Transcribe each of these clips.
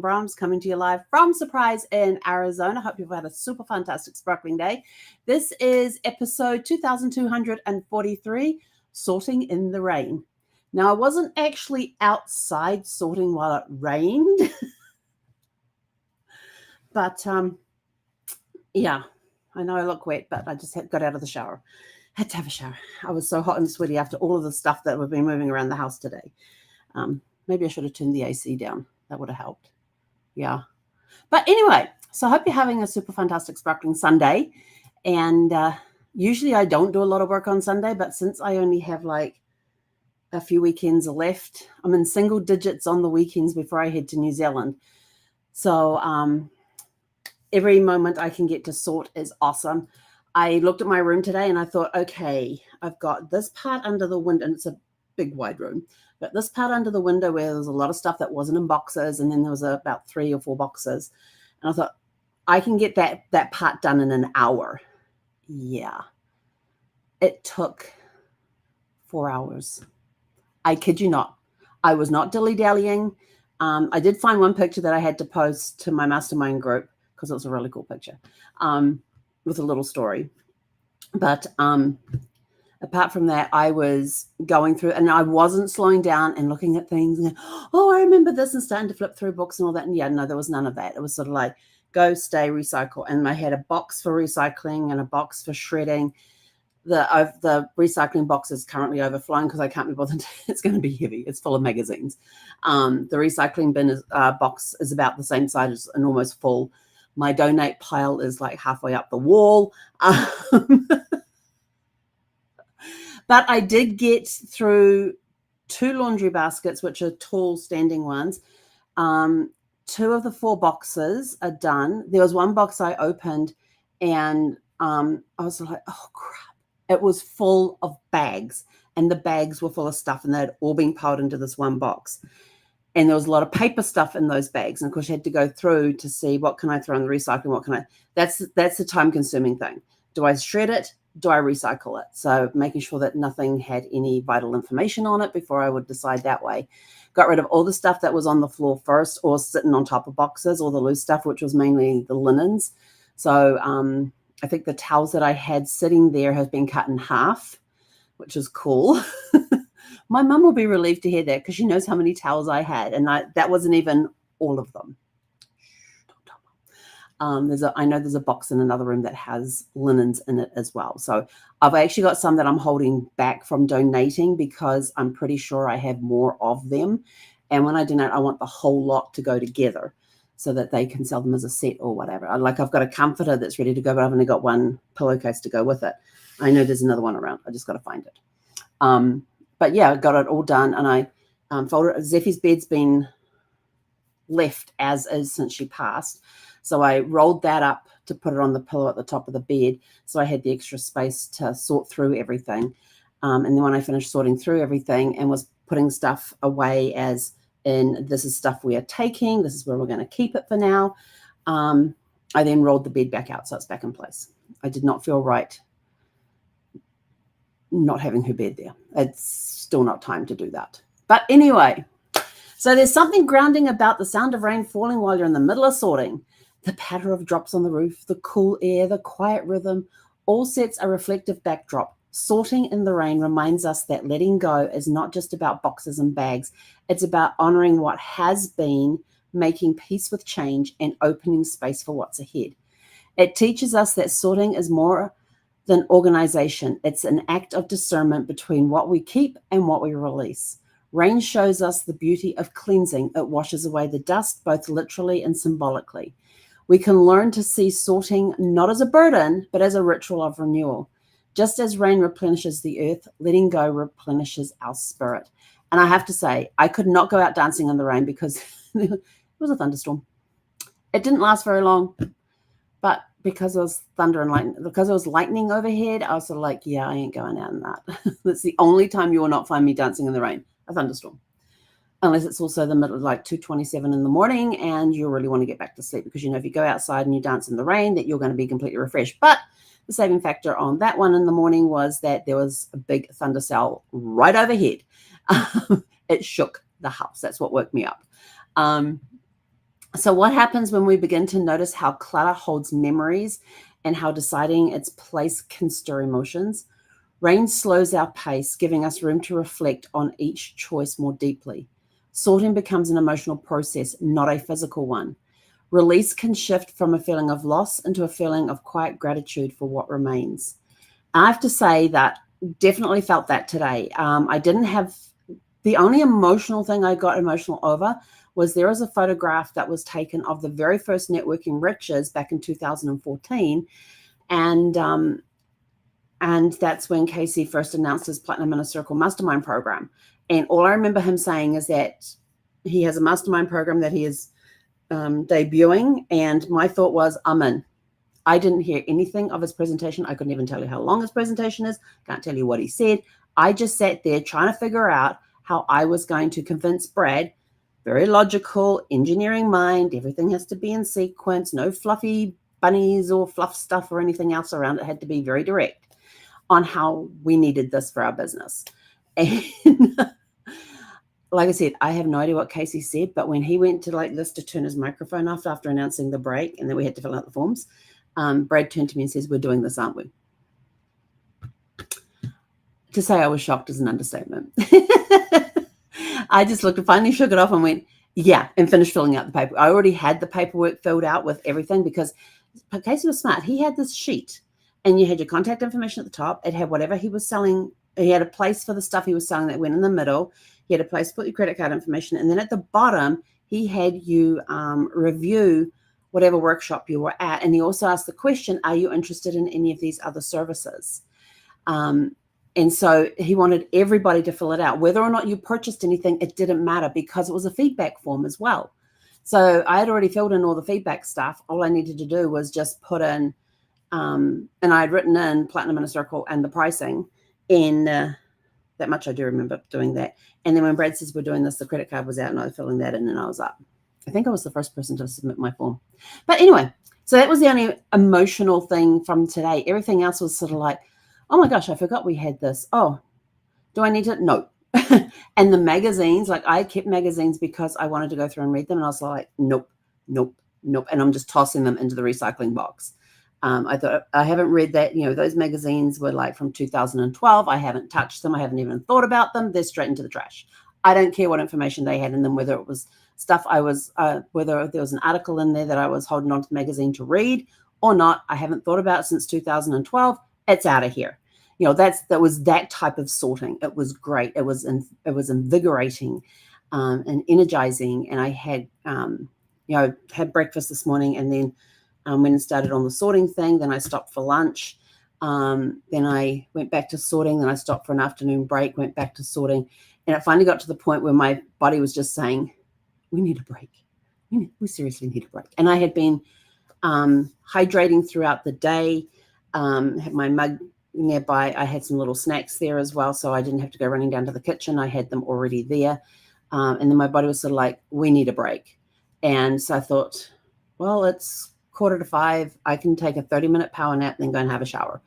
Brahms coming to you live from Surprise in Arizona. Hope you've had a super fantastic sparkling day. This is episode 2243, Sorting in the Rain. Now, I wasn't actually outside sorting while it rained, but yeah, I know I look wet, but I just got out of the shower. Had to have a shower. I was so hot and sweaty after all of the stuff that we've been moving around the house today. Maybe I should have turned the AC down. That would have helped. Yeah. But anyway, so I hope you're having a super fantastic sparkling Sunday. And usually I don't do a lot of work on Sunday, but since I only have like a few weekends left, I'm in single digits on the weekends before I head to New Zealand. So every moment I can get to sort is awesome. I looked at my room today and I thought, okay, I've got this part under the window, and it's a big wide room, but this part under the window where there's a lot of stuff that wasn't in boxes, and then there was about 3 or 4 boxes, and I thought I can get that part done in an hour. Yeah, it took 4 hours. I kid you not. I was not dilly-dallying. I did find one picture that I had to post to my mastermind group because it was a really cool picture with a little story. But apart from that, I was going through, and I wasn't slowing down and looking at things and, oh, I remember this, and starting to flip through books and all that. And yeah, no, there was none of that. It was sort of like go, stay, recycle. And I had a box for recycling and a box for shredding. The recycling box is currently overflowing because I can't be bothered. It's going to be heavy. It's full of magazines. The recycling bin box is about the same size and almost full. My donate pile is like halfway up the wall. But I did get through 2 laundry baskets, which are tall standing ones. 2 of the 4 boxes are done. There was one box I opened and I was like, oh crap. It was full of bags, and the bags were full of stuff, and they had all been piled into this one box. And there was a lot of paper stuff in those bags. And of course, you had to go through to see what can I throw in the recycling, what can I, that's the time consuming thing. Do I shred it? Do I recycle it? So making sure that nothing had any vital information on it before I would decide that way. Got rid of all the stuff that was on the floor first or sitting on top of boxes, all the loose stuff, which was mainly the linens. So I think the towels that I had sitting there have been cut in half, which is cool. My mum will be relieved to hear that because she knows how many towels I had, and that wasn't even all of them. I know there's a box in another room that has linens in it as well. So I've actually got some that I'm holding back from donating because I'm pretty sure I have more of them. And when I donate, I want the whole lot to go together so that they can sell them as a set or whatever. I've got a comforter that's ready to go, but I've only got one pillowcase to go with it. I know there's another one around. I just got to find it. But yeah, I got it all done, and I folded it. Zeffie's bed's been left as is since she passed. So I rolled that up to put it on the pillow at the top of the bed. So I had the extra space to sort through everything. And then when I finished sorting through everything and was putting stuff away as in this is stuff we are taking, this is where we're going to keep it for now, I then rolled the bed back out so it's back in place. I did not feel right not having her bed there. It's still not time to do that. But anyway, so there's something grounding about the sound of rain falling while you're in the middle of sorting. The patter of drops on the roof, the cool air, the quiet rhythm, all sets a reflective backdrop. Sorting in the rain reminds us that letting go is not just about boxes and bags. It's about honoring what has been, making peace with change, and opening space for what's ahead. It teaches us that sorting is more than organization. It's an act of discernment between what we keep and what we release. Rain shows us the beauty of cleansing. It washes away the dust, both literally and symbolically. We can learn to see sorting not as a burden, but as a ritual of renewal. Just as rain replenishes the earth, letting go replenishes our spirit. And I have to say, I could not go out dancing in the rain because it was a thunderstorm. It didn't last very long, but because it was thunder and lightning, because it was lightning overhead, I was sort of like, yeah, I ain't going out in that. That's the only time you will not find me dancing in the rain, a thunderstorm. Unless it's also the middle, like 2:27 in the morning, and you really want to get back to sleep because you know if you go outside and you dance in the rain that you're going to be completely refreshed. But the saving factor on that one in the morning was that there was a big thunder cell right overhead. It shook the house. That's what woke me up. So what happens when we begin to notice how clutter holds memories and how deciding its place can stir emotions? Rain slows our pace, giving us room to reflect on each choice more deeply. Sorting becomes an emotional process, not a physical one. Release can shift from a feeling of loss into a feeling of quiet gratitude for what remains. I have to say that definitely felt that today. I didn't have the only emotional thing I got emotional over was there is a photograph that was taken of the very first networking riches back in 2014, and that's when Casey first announced his Platinum Inner Circle Mastermind program. And all I remember him saying is that he has a mastermind program that he is debuting, and my thought was, I'm in. I didn't hear anything of his presentation. I couldn't even tell you how long his presentation is. Can't tell you what he said. I just sat there trying to figure out how I was going to convince Brad, very logical, engineering mind, everything has to be in sequence, no fluffy bunnies or fluff stuff or anything else around. It had to be very direct on how we needed this for our business. And like I said, I have no idea what Casey said, but when he went to like this to turn his microphone off after announcing the break, and then we had to fill out the forms, Brad turned to me and says, "We're doing this, aren't we?" To say I was shocked is an understatement. I just looked and finally shook it off and went, yeah, and finished filling out the paper. I already had the paperwork filled out with everything because Casey was smart. He had this sheet and you had your contact information at the top. It had whatever he was selling. He had a place for the stuff he was selling that went in the middle. He had a place to put your credit card information. And then at the bottom, he had you review whatever workshop you were at. And he also asked the question, are you interested in any of these other services? And so he wanted everybody to fill it out. Whether or not you purchased anything, it didn't matter because it was a feedback form as well. So I had already filled in all the feedback stuff. All I needed to do was just put in, and I had written in Platinum Inner Circle and the pricing. And that much I do remember doing that. And then when Brad says we're doing this, the credit card was out and I was filling that in and I was up. I think I was the first person to submit my form. But anyway, so that was the only emotional thing from today. Everything else was sort of like, oh my gosh, I forgot we had this. Oh, do I need it? No. And the magazines, like I kept magazines because I wanted to go through and read them. And I was like, nope, nope, nope. And I'm just tossing them into the recycling box. I thought I haven't read that. Those magazines were like from 2012. I haven't touched them. I haven't even thought about them. They're straight into the trash. I don't care what information they had in them, whether it was stuff whether there was an article in there that I was holding onto the magazine to read or not. I haven't thought about it since 2012. It's out of here. That was that type of sorting. It was great. It was invigorating and energizing. And I had, had breakfast this morning and then went and started on the sorting thing. Then I stopped for lunch. Then I went back to sorting. Then I stopped for an afternoon break, went back to sorting. And it finally got to the point where my body was just saying, we need a break. We seriously need a break. And I had been hydrating throughout the day, had my mug nearby. I had some little snacks there as well, so I didn't have to go running down to the kitchen. I had them already there. And then my body was sort of like, we need a break. And so I thought, well, it's 4:45. I can take a 30-minute power nap, then go and have a shower.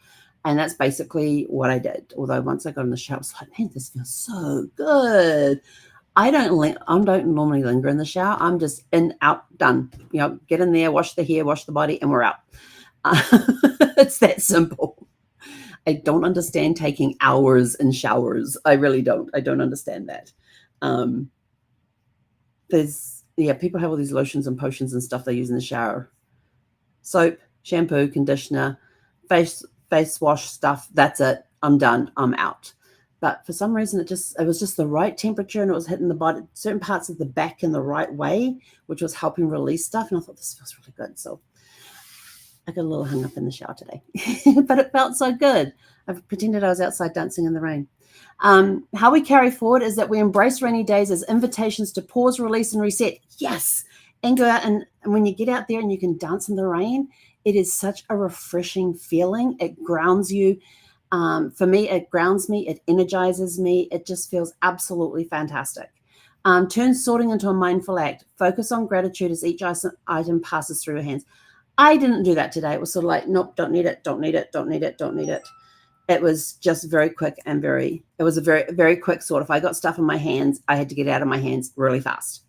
And that's basically what I did. Although once I got in the shower, I was like, man, this feels so good. I don't normally linger in the shower. I'm just in, out, done. Get in there, wash the hair, wash the body, and we're out. It's that simple. I don't understand taking hours in showers. I really don't. I don't understand that. People have all these lotions and potions and stuff they use in the shower. Soap, shampoo, conditioner, face wash stuff. That's it. I'm done. I'm out. But for some reason, it was just the right temperature and it was hitting the body, certain parts of the back in the right way, which was helping release stuff. And I thought, this feels really good. So I got a little hung up in the shower today, but it felt so good. I pretended I was outside dancing in the rain. How we carry forward is that we embrace rainy days as invitations to pause, release, and reset. Yes. And go out. And when you get out there and you can dance in the rain, it is such a refreshing feeling. It grounds you. For me, it grounds me. It energizes me. It just feels absolutely fantastic. Turn sorting into a mindful act. Focus on gratitude as each item passes through your hands. I didn't do that today. It was sort of like, nope, don't need it, don't need it, don't need it, don't need it. It was just very quick and it was a very, very quick sort. If I got stuff in my hands, I had to get it out of my hands really fast.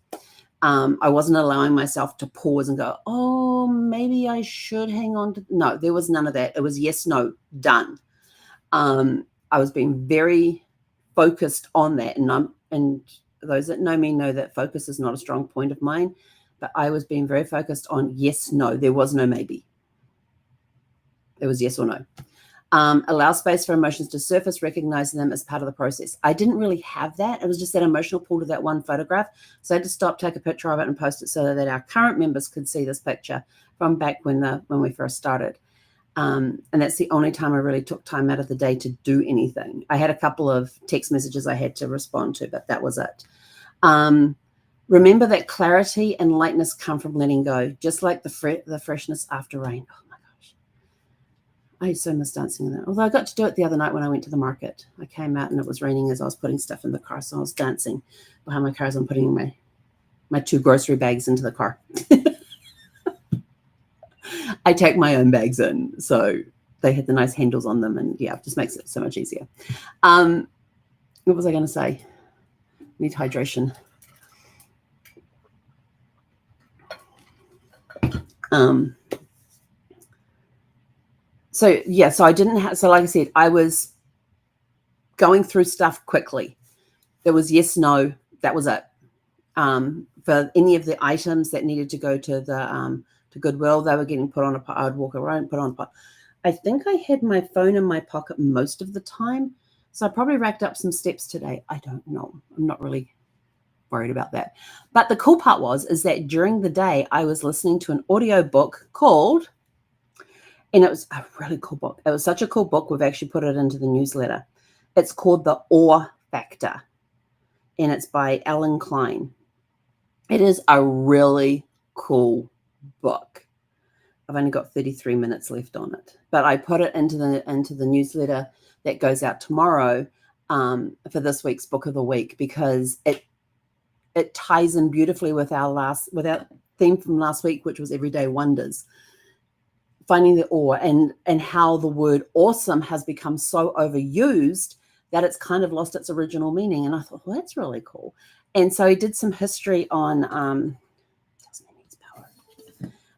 I wasn't allowing myself to pause and go, oh, maybe I should hang on to. No, there was none of that. It was yes, no, done. I was being very focused on that. And those that know me know that focus is not a strong point of mine, but I was being very focused on yes, no. There was no maybe. It was yes or no. Allow space for emotions to surface, recognizing them as part of the process. I didn't really have that. It was just that emotional pull to that one photograph. So I had to stop, take a picture of it, and post it so that our current members could see this picture from back when we first started. And that's the only time I really took time out of the day to do anything. I had a couple of text messages I had to respond to, but that was it. Remember that clarity and lightness come from letting go, just like the freshness after rain. Oh my gosh. I so miss dancing in that. Although I got to do it the other night when I went to the market. I came out and it was raining as I was putting stuff in the car. So I was dancing behind my car as I'm putting my 2 grocery bags into the car. I take my own bags in, so they had the nice handles on them, and yeah, it just makes it so much easier. What was I going to say? Need hydration. So yeah, so I didn't have. So like I said, I was going through stuff quickly. There was yes, no. That was it. For any of the items that needed to go to the to Goodwill, they were getting put on a pot. I'd walk around, put on a pot. I think I had my phone in my pocket most of the time. So I probably racked up some steps today. I don't know. I'm not really worried about that. But the cool part is that during the day, I was listening to an audio book called, and it was a really cool book. It was such a cool book. We've actually put it into the newsletter. It's called The Awe Factor, and it's by Ellen Klein. It is a really cool book. I've only got 33 minutes left on it, but I put it into the newsletter that goes out tomorrow for this week's book of the week, because it ties in beautifully with our theme from last week, which was Everyday Wonders, finding the awe, and how the word awesome has become so overused that it's kind of lost its original meaning. And I thought, well, that's really cool. And so he did some history on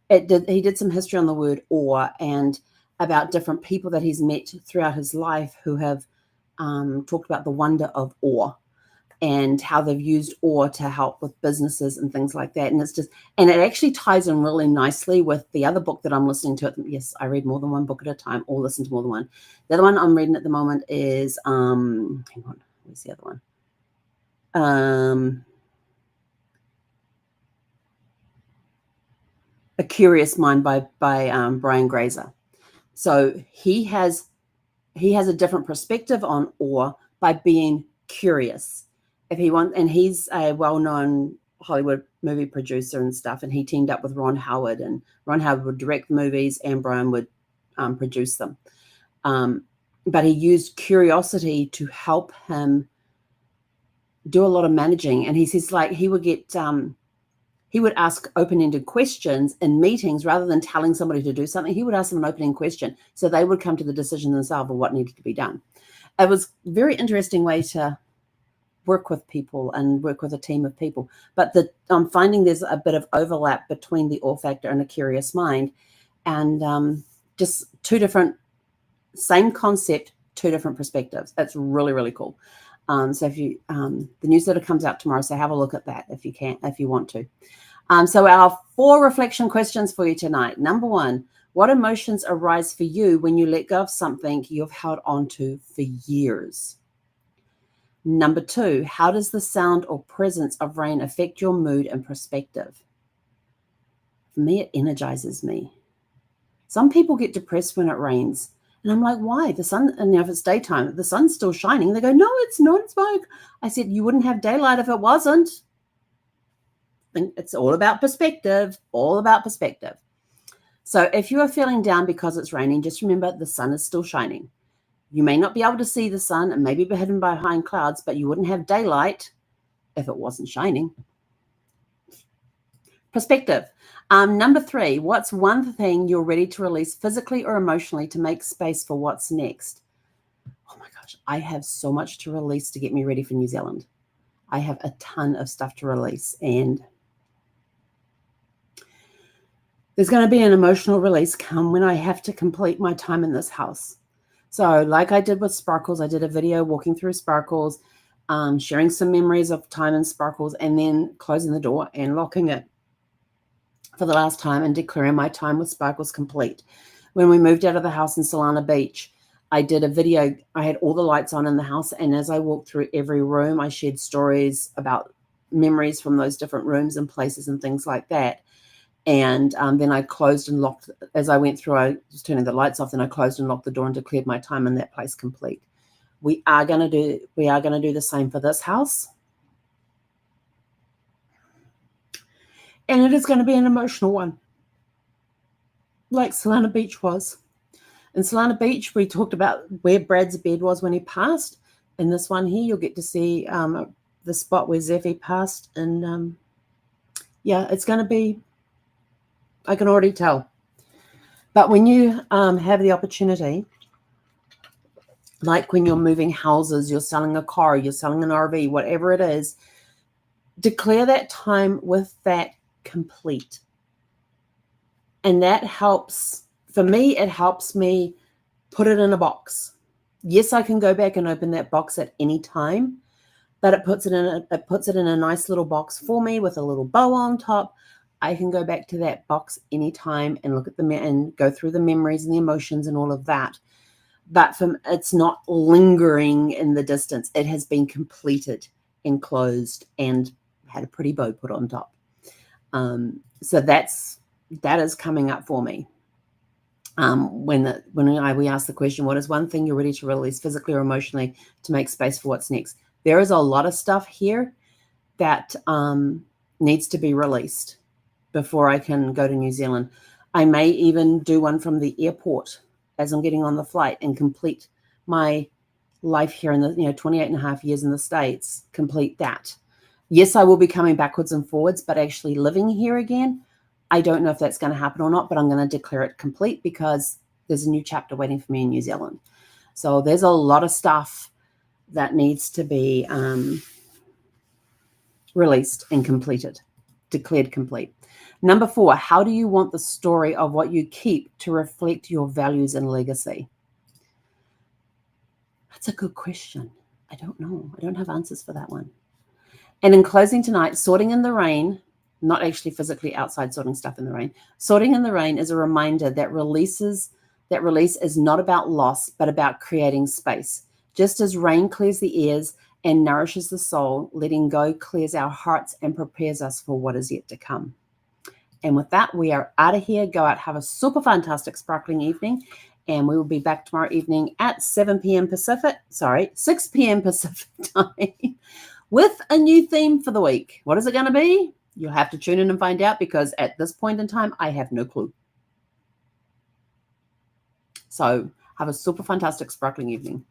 he did some history on the word awe and about different people that he's met throughout his life who have talked about the wonder of awe and how they've used awe to help with businesses and things like that. And it actually ties in really nicely with the other book that I'm listening to. Yes, I read more than one book at a time, or listen to more than one. The other one I'm reading at the moment is, hang on, where's the other one? A Curious Mind by Brian Grazer. So he has a different perspective on awe by being curious. And he's a well-known Hollywood movie producer and stuff, and he teamed up with Ron Howard, and Ron Howard would direct the movies and Brian would produce them. But he used curiosity to help him do a lot of managing. And he says, like, he would ask open-ended questions in meetings rather than telling somebody to do something. He would ask them an opening question, so they would come to the decision themselves of what needed to be done. It was a very interesting way to work with people and work with a team of people. But I'm finding there's a bit of overlap between the awe factor and a curious mind, and just two different, same concept, two different perspectives. That's really, really cool. So if you, the newsletter comes out tomorrow, so have a look at that if you want to. So our 4 reflection questions for you tonight. Number 1, what emotions arise for you when you let go of something you've held on to for years? Number 2, how does the sound or presence of rain affect your mood and perspective? For me, it energizes me. Some people get depressed when it rains. And I'm like, why? The sun, and if it's daytime, the sun's still shining. They go, no, it's not smoke. I said, you wouldn't have daylight if it wasn't. I think it's all about perspective, all about perspective. So if you are feeling down because it's raining, just remember the sun is still shining. You may not be able to see the sun and maybe be hidden behind clouds, but you wouldn't have daylight if it wasn't shining. Perspective. Number 3, what's one thing you're ready to release physically or emotionally to make space for what's next? Oh my gosh, I have so much to release to get me ready for New Zealand. I have a ton of stuff to release, and There's going to be an emotional release come when I have to complete my time in this house. So like I did with Sparkles, I did a video walking through Sparkles, sharing some memories of time in Sparkles, and then closing the door and locking it for the last time and declaring my time with Sparkles complete. When we moved out of the house in Solana Beach, I did a video. I had all the lights on in the house, and as I walked through every room, I shared stories about memories from those different rooms and places and things like that. And then I closed and locked, as I went through, I was turning the lights off, then I closed and locked the door and declared my time in that place complete. We are going to do the same for this house. And it is going to be an emotional one, like Solana Beach was. In Solana Beach, we talked about where Brad's bed was when he passed. In this one here, you'll get to see the spot where Zephy passed. And yeah, it's going to be, I can already tell. But when you have the opportunity, like when you're moving houses, you're selling a car, you're selling an RV, whatever it is, declare that time with that complete. And that helps, for me, it helps me put it in a box. Yes, I can go back and open that box at any time, but it puts it in a nice little box for me with a little bow on top. I can go back to that box anytime and look at them and go through the memories and the emotions and all of that. But it's not lingering in the distance. It has been completed and closed and had a pretty bow put on top. So that is coming up for me. When we ask the question, what is one thing you're ready to release physically or emotionally to make space for what's next? There is a lot of stuff here that needs to be released before I can go to New Zealand. I may even do one from the airport as I'm getting on the flight and complete my life here in the 28 and a half years in the States, complete that. Yes, I will be coming backwards and forwards, but actually living here again, I don't know if that's going to happen or not, but I'm going to declare it complete because there's a new chapter waiting for me in New Zealand. So there's a lot of stuff that needs to be released and completed, declared complete. Number 4, how do you want the story of what you keep to reflect your values and legacy? That's a good question. I don't know. I don't have answers for that one. And in closing tonight, sorting in the rain, not actually physically outside sorting stuff in the rain, sorting in the rain is a reminder that release is not about loss, but about creating space. Just as rain clears the ears and nourishes the soul, letting go clears our hearts and prepares us for what is yet to come. And with that, we are out of here. Go out, have a super fantastic, sparkling evening. And we will be back tomorrow evening at 6 p.m. Pacific time with a new theme for the week. What is it going to be? You'll have to tune in and find out because at this point in time, I have no clue. So have a super fantastic, sparkling evening.